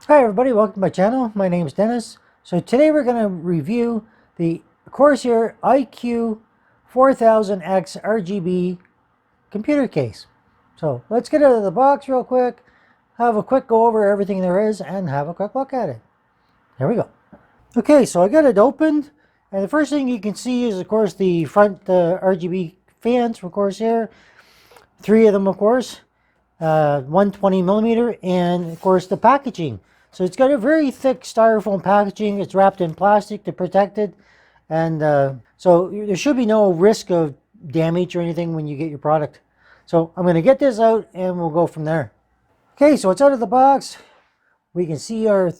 Hi everybody, welcome to my channel. My name is Dennis. So today we're going to review the Corsair iCUE 4000X RGB computer case. So let's get out of the box real quick, have a quick go over everything there is, and have a quick look at it. Here we go. Okay, so I got it opened, and the first thing you can see is, of course, the front RGB fans from Corsair. 3 of them, of course, 120 millimeter, and of course the packaging. So it's got a very thick styrofoam packaging. It's wrapped in plastic to protect it, and so there should be no risk of damage or anything when you get your product. So I'm going to get this out and we'll go from there. Okay, so it's out of the box. We can see our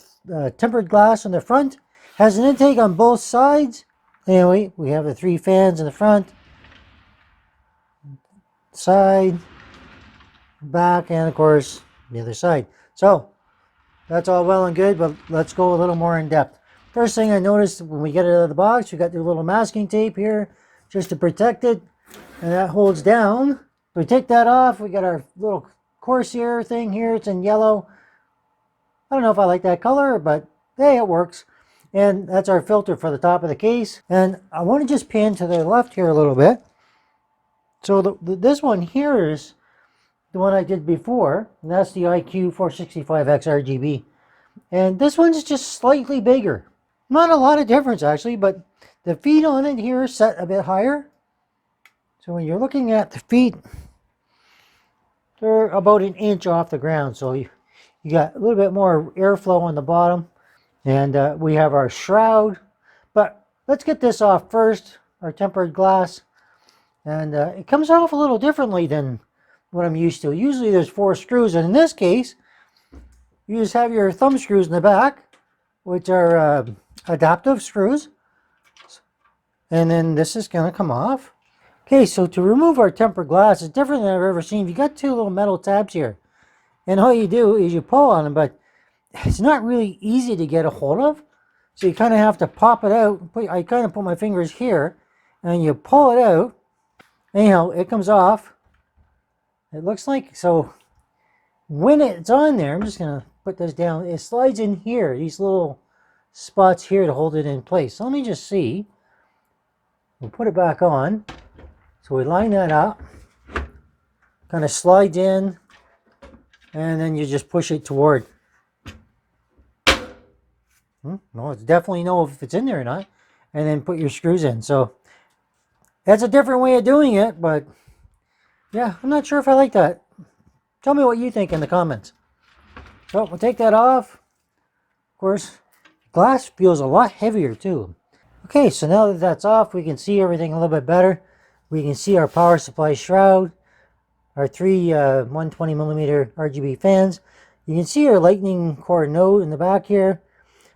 tempered glass on the front. Has an intake on both sides. Anyway, we have the 3 fans in the front, side, back, and of course the other side. So that's all well and good, but let's go a little more in depth. First thing I noticed when we get it out of the box, we got the little masking tape here just to protect it, and that holds down. We take that off. We got our little Corsair thing here. It's in yellow. I don't know if I like that color, but hey, it works. And that's our filter for the top of the case. And I want to just pan to the left here a little bit. So this one here is the one I did before, and that's the iCUE 465X RGB. And this one's just slightly bigger. Not a lot of difference actually, but the feet on it here is set a bit higher. So when you're looking at the feet, they're about 1 inch off the ground. So you got a little bit more airflow on the bottom. And we have our shroud. But let's get this off first, our tempered glass. And it comes off a little differently than what I'm used to. Usually there's 4 screws, and in this case you just have your thumb screws in the back, which are adaptive screws, and then this is going to come off. Okay, so to remove our tempered glass is different than I've ever seen. You got 2 little metal tabs here, and all you do is you pull on them, but it's not really easy to get a hold of, so you kind of have to pop it out. I kind of put my fingers here and you pull it out. Anyhow, it comes off. It looks like, so when it's on there, I'm just going to put this down. It slides in here, these little spots here to hold it in place. So let me just see. We'll put it back on. So we line that up, kind of slides in, and then you just push it toward. No, it's definitely know if it's in there or not. And then put your screws in. So that's a different way of doing it, but yeah, I'm not sure if I like that. Tell me what you think in the comments. So we'll take that off. Of course, glass feels a lot heavier too. Okay, so now that that's off, we can see everything a little bit better. We can see our power supply shroud, our 3 120 millimeter RGB fans. You can see our lightning cord node in the back here.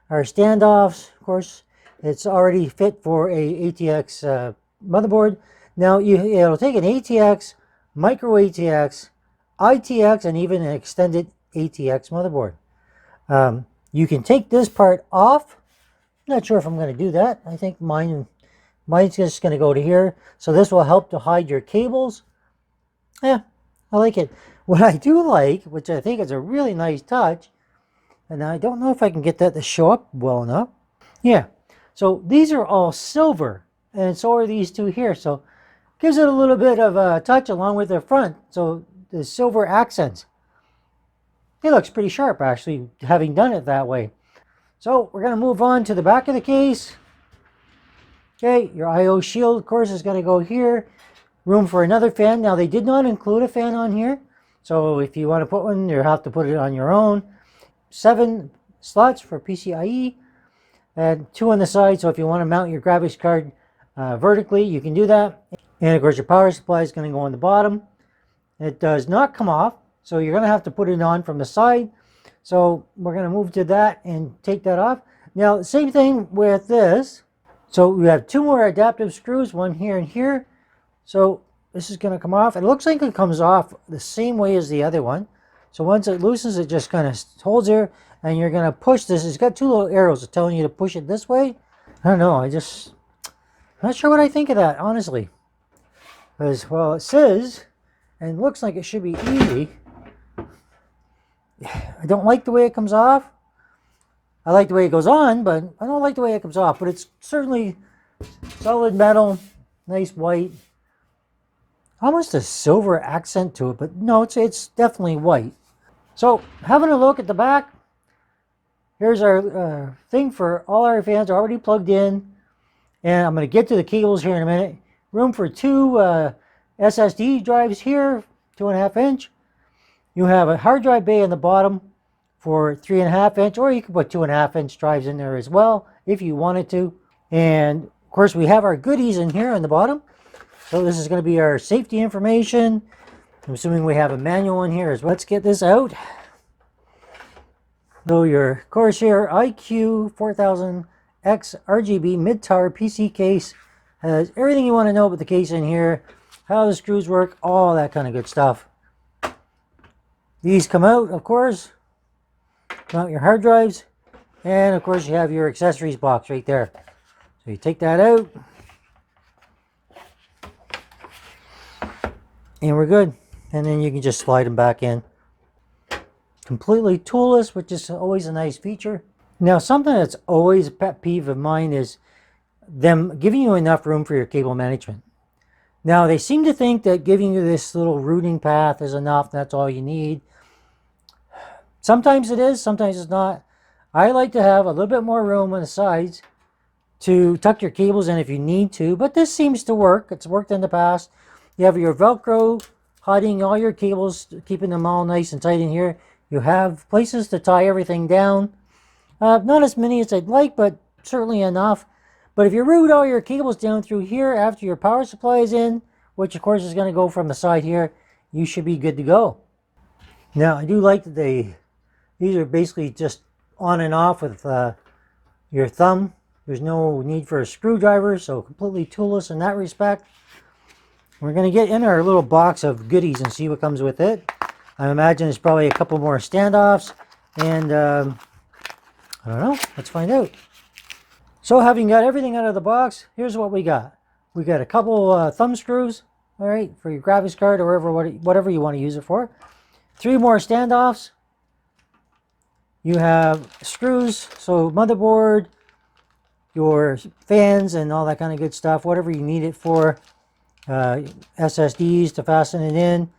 Our standoffs, of course, it's already fit for a ATX motherboard. Now it'll take an ATX, micro ATX, ITX, and even an extended ATX motherboard. You can take this part off. I'm not sure if I'm going to do that. I think mine's just going to go to here. So this will help to hide your cables. Yeah, I like it. What I do like, which I think is a really nice touch, and I don't know if I can get that to show up well enough. Yeah, so these are all silver, and so are these 2 here. So gives it a little bit of a touch along with the front. So the silver accents. It looks pretty sharp actually, having done it that way. So we're going to move on to the back of the case. Okay, your I/O shield, of course, is going to go here. Room for another fan. Now they did not include a fan on here, so if you want to put one, you have to put it on your own. 7 slots for PCIe, and 2 on the side, so if you want to mount your graphics card vertically, you can do that. And of course your power supply is going to go on the bottom. It does not come off, so you're going to have to put it on from the side. So we're going to move to that and take that off. Now same thing with this. So we have 2 more adaptive screws, one here and here. So this is going to come off. It looks like it comes off the same way as the other one. So once it loosens, it just kind of holds there, and you're going to push this. It's got 2 little arrows telling you to push it this way. I don't know. I'm not sure what I think of that, honestly. Because, well, it says, and looks like it should be easy. I don't like the way it comes off. I like the way it goes on, but I don't like the way it comes off. But it's certainly solid metal, nice white. Almost a silver accent to it, but no, it's definitely white. So having a look at the back, here's our thing for all our fans are already plugged in. And I'm going to get to the cables here in a minute. Room for two SSD drives here, 2.5 inch. You have a hard drive bay in the bottom for 3.5 inch, or you can put 2.5 inch drives in there as well if you wanted to. And of course, we have our goodies in here on the bottom. So this is going to be our safety information. I'm assuming we have a manual in here as well. Let's get this out. So your Corsair iCUE 4000X RGB mid-tower PC case has everything you want to know about the case in here, how the screws work, all that kind of good stuff. These come out, of course. Mount your hard drives, and of course you have your accessories box right there. So you take that out. And we're good. And then you can just slide them back in. Completely toolless, which is always a nice feature. Now, something that's always a pet peeve of mine is them giving you enough room for your cable management. Now, they seem to think that giving you this little routing path is enough. That's all you need. Sometimes it is, sometimes it's not. I like to have a little bit more room on the sides to tuck your cables in if you need to, but this seems to work. It's worked in the past. You have your Velcro hiding all your cables, keeping them all nice and tight in here. You have places to tie everything down. Not as many as I'd like, but certainly enough. But if you route all your cables down through here after your power supply is in, which of course is going to go from the side here, you should be good to go. Now, I do like that these are basically just on and off with your thumb. There's no need for a screwdriver, so completely toolless in that respect. We're going to get in our little box of goodies and see what comes with it. I imagine there's probably a couple more standoffs, and I don't know. Let's find out. So having got everything out of the box, here's what we got. We got a couple thumb screws, all right, for your graphics card or whatever you want to use it for. 3 more standoffs. You have screws, so motherboard, your fans, and all that kind of good stuff, whatever you need it for. SSDs to fasten it in,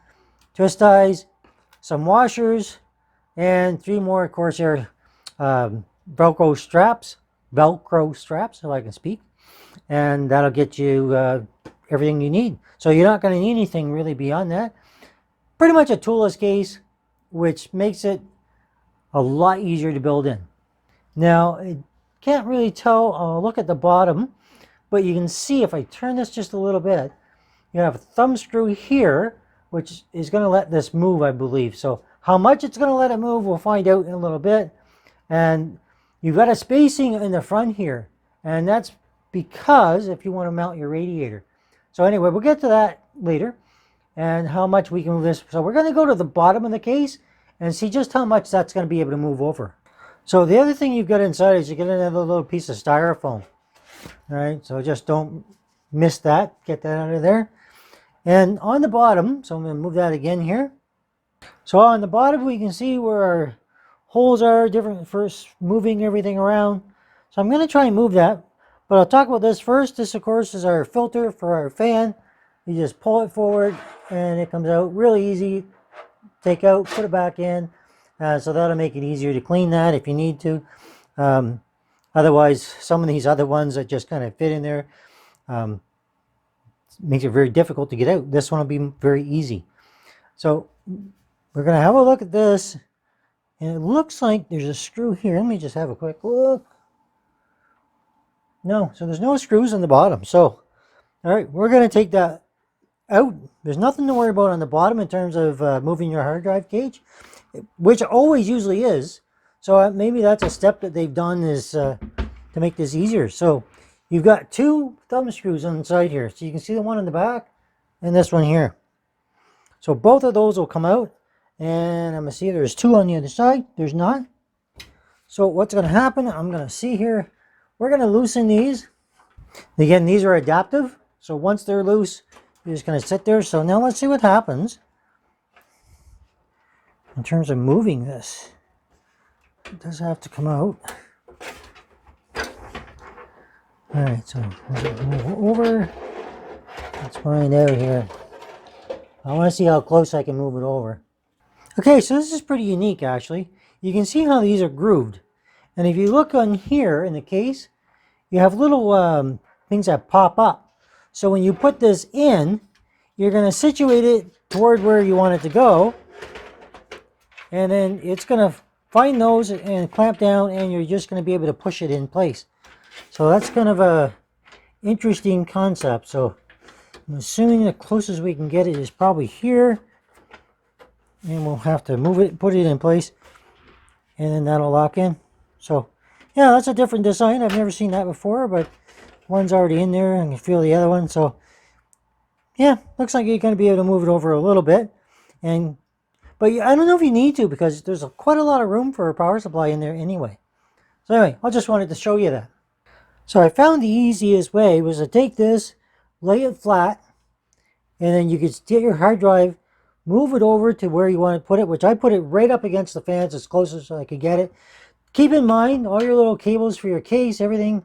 twist ties, some washers, and 3 more Corsair Velcro straps, if I can speak, and that'll get you everything you need. So you're not going to need anything really beyond that. Pretty much a toolless case, which makes it a lot easier to build in. Now, I can't really tell, look at the bottom, but you can see if I turn this just a little bit, you have a thumb screw here, which is going to let this move, I believe. So how much it's going to let it move, we'll find out in a little bit. And you've got a spacing in the front here, and that's because if you want to mount your radiator. So anyway, we'll get to that later and how much we can move this. So we're going to go to the bottom of the case and see just how much that's going to be able to move over. So the other thing you've got inside is you get another little piece of styrofoam. All right, so just don't miss that. Get that out of there. And on the bottom, so I'm going to move that again here. So on the bottom, we can see where our holes are, different for moving everything around. So I'm going to try and move that. But I'll talk about this first. This, of course, is our filter for our fan. You just pull it forward, and it comes out really easy. Take out, put it back in. So that'll make it easier to clean that if you need to. Otherwise, some of these other ones that just kind of fit in there, makes it very difficult to get out. This one will be very easy. So we're going to have a look at this. And it looks like there's a screw here. Let me just have a quick look. No, so there's no screws on the bottom. So, all right, we're going to take that out. There's nothing to worry about on the bottom in terms of moving your hard drive cage, which always usually is. So maybe that's a step that they've done is to make this easier. So you've got 2 thumb screws on the side here. So you can see the one in the back and this one here. So both of those will come out. And I'm going to see there's 2 on the other side. There's not. So what's going to happen, I'm going to see here. We're going to loosen these. Again, these are adaptive. So once they're loose, you're just going to sit there. So now let's see what happens in terms of moving this. It does have to come out. All right, so move over. Let's find out here. I want to see how close I can move it over. Okay, so this is pretty unique actually. You can see how these are grooved. And if you look on here in the case, you have little things that pop up. So when you put this in, you're going to situate it toward where you want it to go. And then it's going to find those and clamp down, and you're just going to be able to push it in place. So that's kind of a interesting concept. So I'm assuming the closest we can get it is probably here. And we'll have to move it, put it in place, and then that'll lock in. So yeah, that's a different design. I've never seen that before, but one's already in there, and you feel the other one. So yeah, looks like you're going to be able to move it over a little bit. But I don't know if you need to, because there's quite a lot of room for a power supply in there anyway. So anyway, I just wanted to show you that. So I found the easiest way was to take this, lay it flat, and then you could get your hard drive, move it over to where you want to put it, which I put it right up against the fans as close as I could get it. Keep in mind, all your little cables for your case, everything,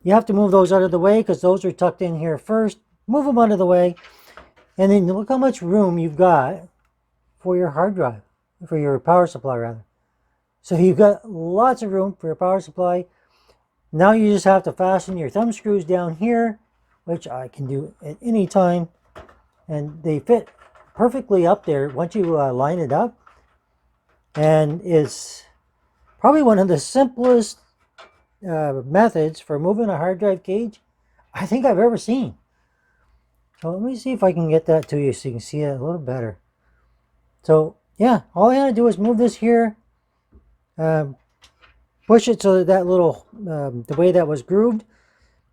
you have to move those out of the way because those are tucked in here first. Move them out of the way, and then look how much room you've got for your hard drive, for your power supply rather. So you've got lots of room for your power supply. Now you just have to fasten your thumb screws down here, which I can do at any time, and they fit perfectly up there once you line it up. And it's probably one of the simplest methods for moving a hard drive cage I think I've ever seen. So let me see if I can get that to you so you can see it a little better. So yeah, all I gotta do is move this here, push it so that little, the way that was grooved,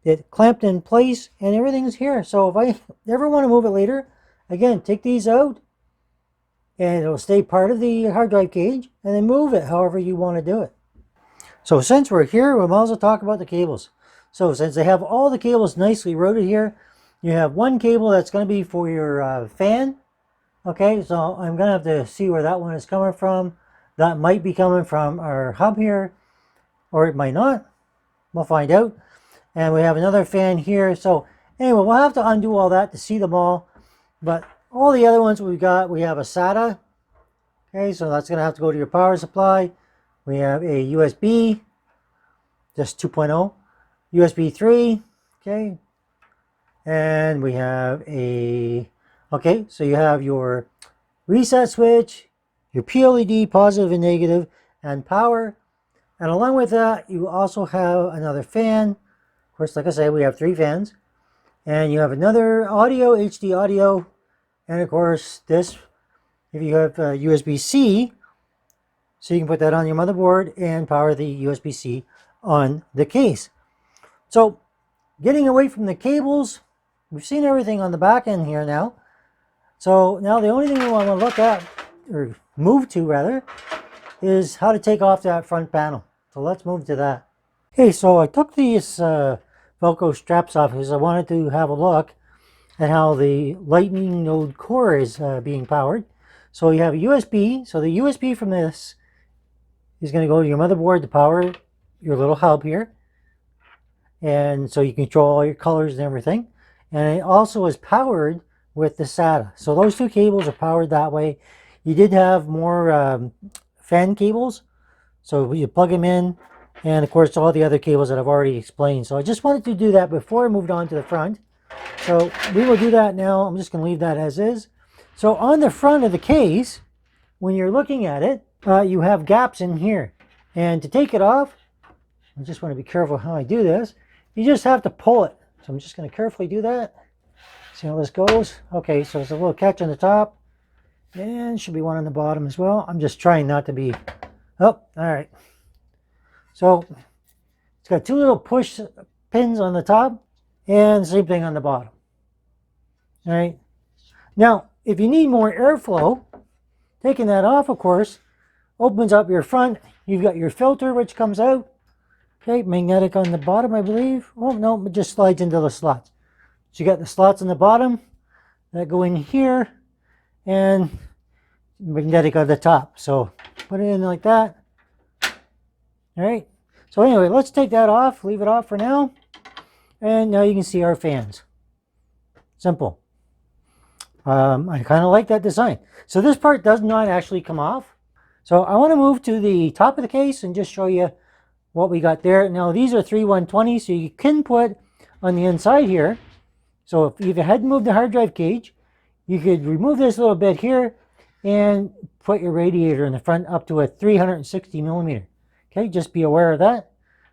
it clamped in place, and everything's here. So if I ever want to move it later, again, take these out, and it'll stay part of the hard drive cage, and then move it however you want to do it. So since we're here, we might as well talk about the cables. So since they have all the cables nicely routed here, you have one cable that's going to be for your fan. Okay, so I'm going to have to see where that one is coming from. That might be coming from our hub here, or it might not. We'll find out. And we have another fan here. So anyway, we'll have to undo all that to see them all. But all the other ones we've got, we have a SATA. Okay, so that's going to have to go to your power supply. We have a USB, just 2.0, USB 3, okay. And we have a, okay, so you have your reset switch, your PLED, positive and negative, and power. And along with that, you also have another fan. Of course, like I said, we have 3 fans. And you have another audio, HD audio. And of course, this, if you have USB-C, so you can put that on your motherboard and power the USB-C on the case. So, getting away from the cables, we've seen everything on the back end here now. So now the only thing we want to look at, or move to rather, is how to take off that front panel. So let's move to that. Okay, so I took these Velcro straps off because I wanted to have a look at how the Lightning node core is being powered. So you have a USB. So the USB from this is going to go to your motherboard to power your little hub here. And so you control all your colors and everything. And it also is powered with the SATA. So those 2 cables are powered that way. You did have more fan cables. So you plug them in. And of course, all the other cables that I've already explained. So I just wanted to do that before I moved on to the front. So we will do that now. I'm just going to leave that as is. So on the front of the case, when you're looking at it, you have gaps in here. And to take it off, I just want to be careful how I do this. You just have to pull it. So I'm just going to carefully do that. See how this goes? Okay, so there's a little catch on the top. And should be one on the bottom as well. I'm just trying not to be... Oh, all right. So it's got 2 little push pins on the top. And same thing on the bottom. All right. Now, if you need more airflow, taking that off, of course, opens up your front. You've got your filter, which comes out. Okay, magnetic on the bottom, I believe. Oh, no, it just slides into the slots. So you got the slots on the bottom that go in here, and magnetic on the top. So put it in like that. All right. So anyway, let's take that off. Leave it off for now. And now you can see our fans. Simple. I kind of like that design. So this part does not actually come off. So I want to move to the top of the case and just show you what we got there. Now these are 3120, so you can put on the inside here. So if you hadn't moved the hard drive cage, you could remove this little bit here and put your radiator in the front up to a 360 millimeter. Okay, just be aware of that.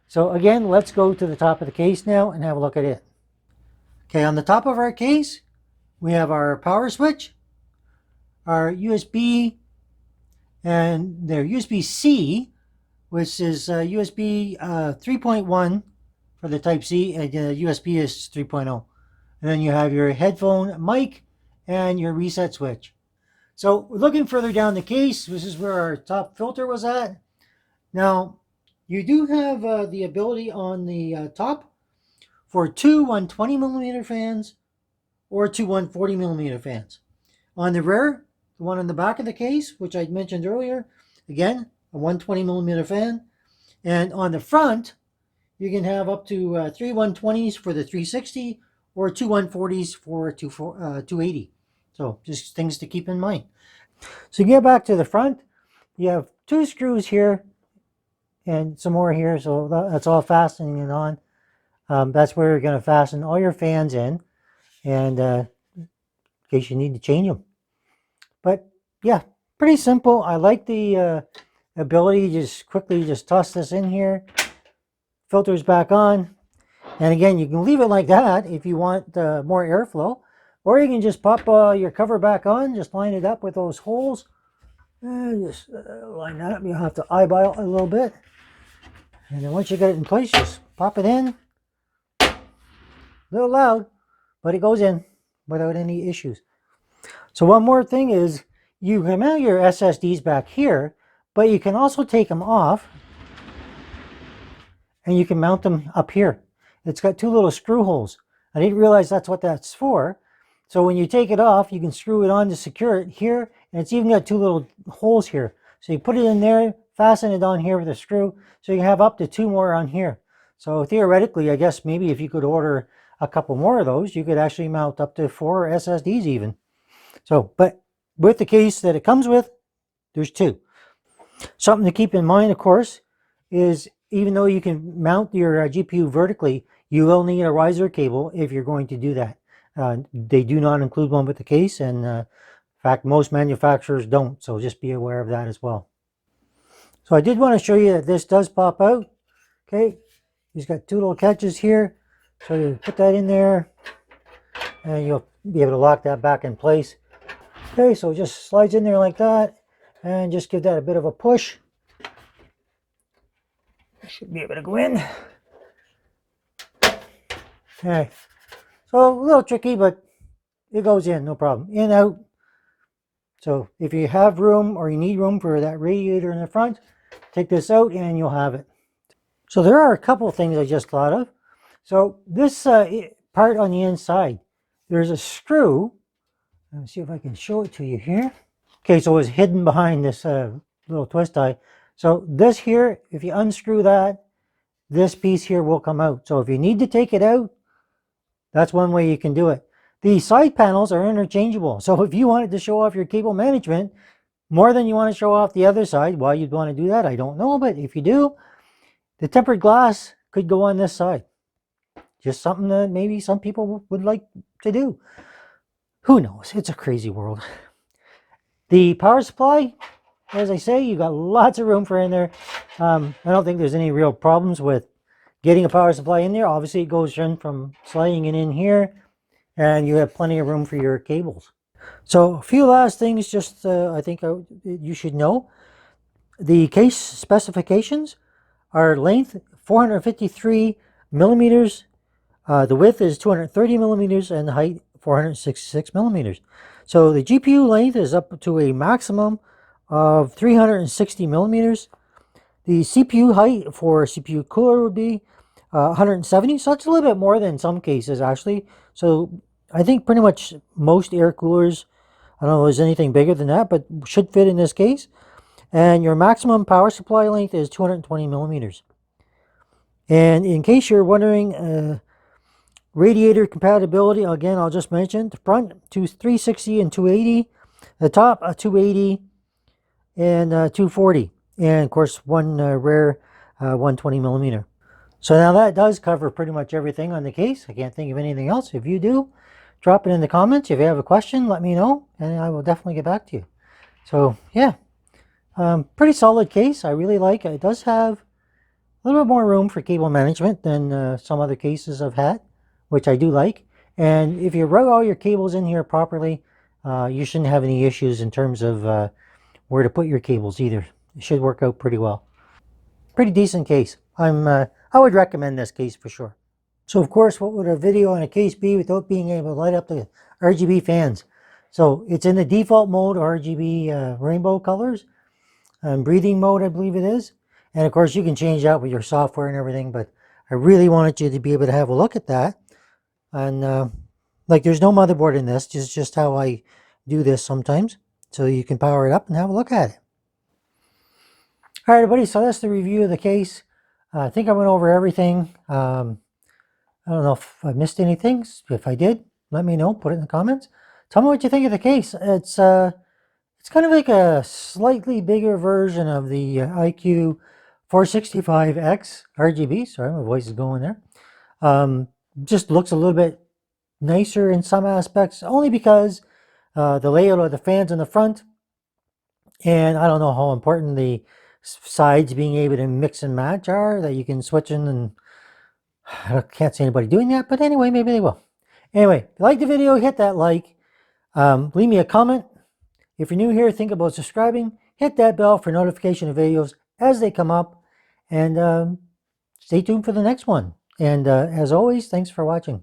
So again, let's go to the top of the case now and have a look at it. Okay, on the top of our case, we have our power switch, our USB, and their USB-C, which is USB 3.1 for the Type-C, and USB is 3.0. And then you have your headphone mic and your reset switch. So looking further down the case, this is where our top filter was at. Now, you do have the ability on the top for two 120 millimeter fans or two 140 millimeter fans. On the rear, the one on the back of the case, which I mentioned earlier, again, a 120 millimeter fan. And on the front, you can have up to three 120s for the 360 or two 140s for 280. So just things to keep in mind. So you get back to the front, you have two screws here and some more here. So that's all fastening it on. That's where you're going to fasten all your fans in, and in case you need to change them. But yeah, pretty simple. I like the ability to just quickly just toss this in here, filters back on, and again, you can leave it like that if you want more airflow, or you can just pop your cover back on, just line it up with those holes, and just line that up. You'll have to eyeball it a little bit, and then once you get it in place, just pop it in. A little loud, but it goes in without any issues. So one more thing is, you can mount your SSDs back here, but you can also take them off and you can mount them up here. It's got two little screw holes. I didn't realize that's what that's for. So when you take it off, you can screw it on to secure it here, and it's even got two little holes here. So you put it in there, fasten it on here with a screw, so you can have up to two more on here. So theoretically, I guess maybe if you could order a couple more of those, you could actually mount up to 4 SSDs even. So, but with the case that it comes with, there's two. Something to keep in mind, of course, is even though you can mount your GPU vertically, you will need a riser cable if you're going to do that. They do not include one with the case, and in fact, most manufacturers don't, so just be aware of that as well. So I did want to show you that this does pop out. Okay, he's got two little catches here, so you put that in there, and you'll be able to lock that back in place. Okay, so it just slides in there like that, and just give that a bit of a push. Should be able to go in. Okay, so a little tricky, but it goes in, no problem. In, out. So if you have room or you need room for that radiator in the front, take this out and you'll have it. So there are a couple of things I just thought of. So this part on the inside, there's a screw. Let me see if I can show it to you here. Okay, so it's hidden behind this little twist tie. So this here, if you unscrew that, this piece here will come out. So if you need to take it out, that's one way you can do it. The side panels are interchangeable. So if you wanted to show off your cable management more than you want to show off the other side, why you'd want to do that, I don't know. But if you do, the tempered glass could go on this side. Just something that maybe some people would like to do. Who knows? It's a crazy world. The power supply, as I say, you got lots of room for in there. I don't think there's any real problems with getting a power supply in there. Obviously, it goes in from sliding it in here, and you have plenty of room for your cables. So a few last things just I think you should know. The case specifications are length 453 millimeters. The width is 230 millimeters, and the height 466 millimeters. So the GPU length is up to a maximum of 360 millimeters. The CPU height for CPU cooler would be 170, so that's a little bit more than some cases actually. So I think pretty much most air coolers, I don't know if there's anything bigger than that, but should fit in this case. And your maximum power supply length is 220 millimeters. And in case you're wondering, Radiator compatibility, again, I'll just mention the front 360 and 280, the top 280 and 240, and of course one rare 120 millimeter. So now that does cover pretty much everything on the case. I can't think of anything else. If you do, drop it in the comments. If you have a question, let me know, and I will definitely get back to you. So yeah, pretty solid case. I really like it. It does have a little bit more room for cable management than some other cases I've had, which I do like. And if you route all your cables in here properly, you shouldn't have any issues in terms of where to put your cables either. It should work out pretty well. Pretty decent case. I would recommend this case for sure. So of course, what would a video on a case be without being able to light up the RGB fans? So it's in the default mode, RGB rainbow colors, breathing mode I believe it is. And of course you can change that with your software and everything, but I really wanted you to be able to have a look at that. And like there's no motherboard in this, it's just how I do this sometimes. So you can power it up and have a look at it. All right, everybody, so that's the review of the case. I think I went over everything. I don't know if I missed anything. If I did, let me know. Put it in the comments. Tell me what you think of the case. It's kind of like a slightly bigger version of the iCUE 465X RGB. Sorry, my voice is going there. Just looks a little bit nicer in some aspects, only because the layout of the fans in the front, and I don't know how important the sides being able to mix and match are, that you can switch in, and I can't see anybody doing that, but anyway, maybe they will. Anyway, if you like the video, hit that like, leave me a comment. If you're new here, think about subscribing, hit that bell for notification of videos as they come up, and stay tuned for the next one. And as always, thanks for watching.